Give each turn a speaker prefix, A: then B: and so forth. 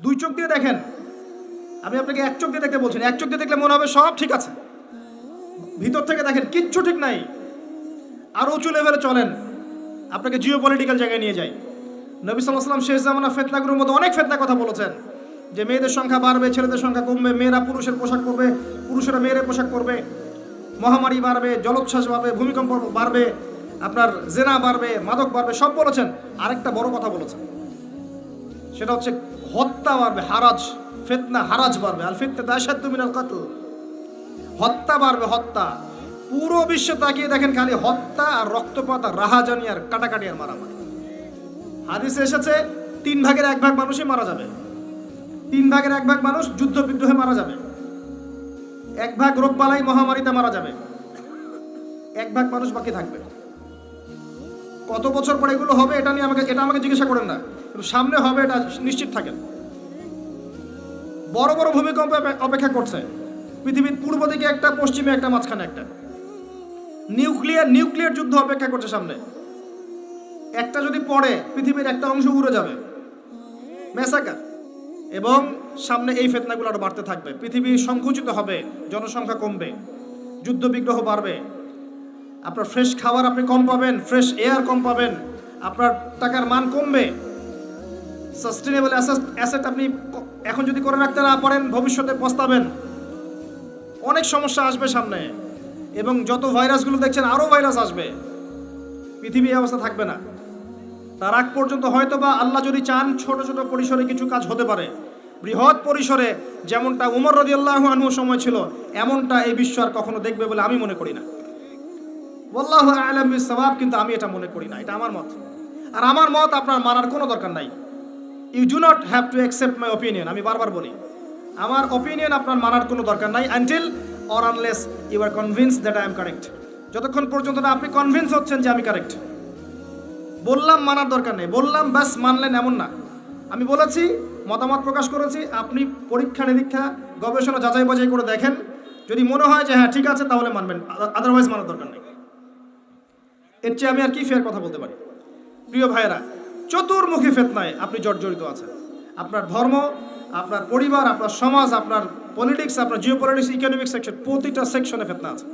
A: দুই চোখ দিয়ে দেখেন, আমি আপনাকে এক চোখ দিয়ে দেখতে বলছি না। এক চোখ দিয়ে দেখলে মনে হবে সব ঠিক আছে, ভিতর থেকে দেখেন কিচ্ছু ঠিক নাই। আর উঁচু লেভেলে চলেন, আপনাকে জিও পলিটিক্যাল জায়গায় নিয়ে যায়। নবী সাল্লাল্লাহু আলাইহি ওয়াসাল্লাম শেষ জামানা ফিতনাগুলোর মধ্যে অনেক ফিতনা কথা বলেছেন, যে মেয়েদের সংখ্যা বাড়বে, ছেলেদের সংখ্যা কমবে, মেয়েরা পুরুষের পোশাক পরবে, পুরুষেরা মেয়েদের পোশাক পরবে, মহামারী বাড়বে, জলোচ্ছ্বাস বাড়বে, ভূমিকম্প বাড়বে, আপনার জেনা বাড়বে, মাদক বাড়বে, সব বলেছেন। আরেকটা বড় কথা বলেছেন, সেটা হচ্ছে হত্যা বাড়বে, হারাজ, ফিতনা হারাজ বাড়বে। আল ফিতনাতু আশাদ্দু মিনাল কতল, হত্যা বাড়বে, হত্যা। পুরো বিশ্ব তাকিয়ে দেখেন খালি হত্যা আর রক্তপাত আর রাহাজানি আর কাটাকাটি আর মারামারি। হাদিসে এসেছে 1/3 মানুষই মারা যাবে, 1/3 মানুষ যুদ্ধ বিগ্রহে মারা যাবে, 1 রোগ বালাই মহামারীতে মারা যাবে, 1 মানুষ বাকি থাকবে। কত বছর পরে এগুলো হবে এটা নিয়ে আমাকে জিজ্ঞাসা করেন না, কিন্তু সামনে হবে এটা নিশ্চিত থাকেন। বড় বড় ভূমিকম্প অপেক্ষা করছে পৃথিবীর পূর্ব দিকে একটা, পশ্চিমে একটা, মাঝখানে একটা। নিউক্লিয়ার যুদ্ধ অপেক্ষা করছে সামনে। একটা যদি পড়ে পৃথিবীর একটা অংশ উড়ে যাবে, ম্যাসাকার। এবং সামনে এই ফিতনাগুলো আরো বাড়তে থাকবে, পৃথিবী সংকুচিত হবে, জনসংখ্যা কমবে, যুদ্ধ বিগ্রহ বাড়বে, আপনার ফ্রেশ খাবার আপনি কম পাবেন, ফ্রেশ এয়ার কম পাবেন, আপনার টাকার মান কমবে, সাস্টেনেবল অ্যাসেট আপনি এখন যদি করে রাখতে না পারেন ভবিষ্যতে পস্তাবেন। অনেক সমস্যা আসবে সামনে, এবং যত ভাইরাসগুলো দেখছেন আরও ভাইরাস আসবে, পৃথিবী এই অবস্থা থাকবে না। তার আগ পর্যন্ত হয়তো বা আল্লাহ যদি চান ছোট ছোট পরিসরে কিছু কাজ হতে পারে, বৃহৎ পরিসরে যেমনটা উমর রাদিয়াল্লাহু আনহুর সময় ছিল এমনটা এই বিশ্ব আর কখনো দেখবে বলে আমি মনে করি না। ওয়াল্লাহু আ'লাম বিস-সাওয়াব, কিন্তু আমি এটা মনে করি না, এটা আমার মত। আর আমার মত আপনার মানার কোনো দরকার নাই। You do not have to accept my opinion. আমি বারবার বলি, আমার ওপিনিয়ন আপনার মানার কোনো দরকার নাই, until or unless you are convinced that I am correct. যতক্ষণ পর্যন্ত না আপনি কনভিন্স হচ্ছেন যে আমি কারেক্ট। বললাম মানার দরকার নেই, বললাম ব্যাস মানলেন এমন না। আমি বলেছি, মতামত প্রকাশ করেছি, আপনি পরীক্ষা নিরীক্ষা গবেষণা যাচাই বাছাই করে দেখেন, যদি মনে হয় যে হ্যাঁ ঠিক আছে তাহলে মানবেন, আদারওয়াইজ মানার দরকার নেই। এর চেয়ে আমি আর কি ফেয়ার কথা বলতে পারি? প্রিয় ভাইয়েরা, চতুর্মুখী ফিতনায় আপনি জর্জরিত আছেন। আপনার ধর্ম, আপনার পরিবার, আপনার সমাজ, আপনার পলিটিক্স, আপনার জিও পলিটিক্স, ইকোনমিক সেকশন, প্রতিটা সেকশনে ফিতনা আছে।